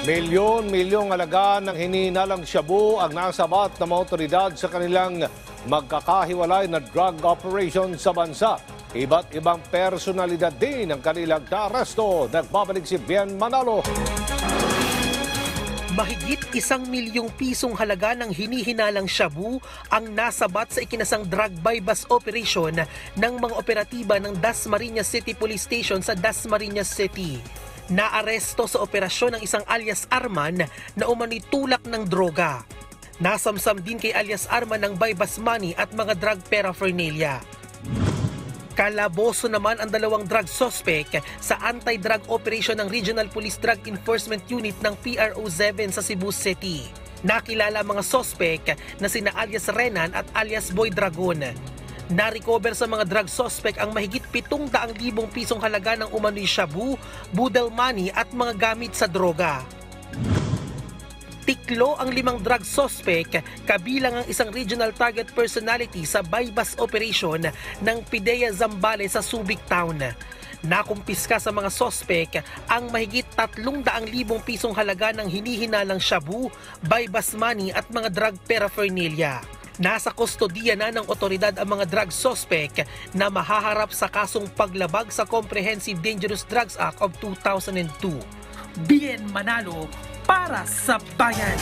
Milyon-milyong halaga ng hinihinalang shabu ang nasabat ng mga otoridad sa kanilang magkakahiwalay na drug operation sa bansa. Iba't ibang personalidad din ang kanilang naaresto. Nagbabalik si Bien Manalo. Mahigit 1 milyong pisong halaga ng hinihinalang shabu ang nasabat sa ikinasang drug buy-bust operation ng mga operatiba ng Dasmariñas City Police Station sa Dasmariñas City. Naaresto sa operasyon ng isang alias Arman na umano'y tulak ng droga. Nasamsam din kay alias Arman ng buy-bust money at mga drug paraphernalia. Kalaboso naman ang 2 drug suspect sa anti-drug operation ng Regional Police Drug Enforcement Unit ng PRO7 sa Cebu City. Nakilala mga suspect na sina alias Renan at alias Boy Dragon. Na-recover sa mga drug suspect ang mahigit 700,000 pisong halaga ng umano'y shabu, budel money at mga gamit sa droga. Tiklo ang 5 drug suspect kabilang ang isang regional target personality sa buy-bust operation ng PIDEA Zambales sa Subic Town. Nakumpiska sa mga suspect ang mahigit 300,000 pisong halaga ng hinihinalang shabu, buy-bust money at mga drug paraphernalia. Nasa kustodiya na ng otoridad ang mga drug suspect na mahaharap sa kasong paglabag sa Comprehensive Dangerous Drugs Act of 2002. Bien Manalo para sa bayan.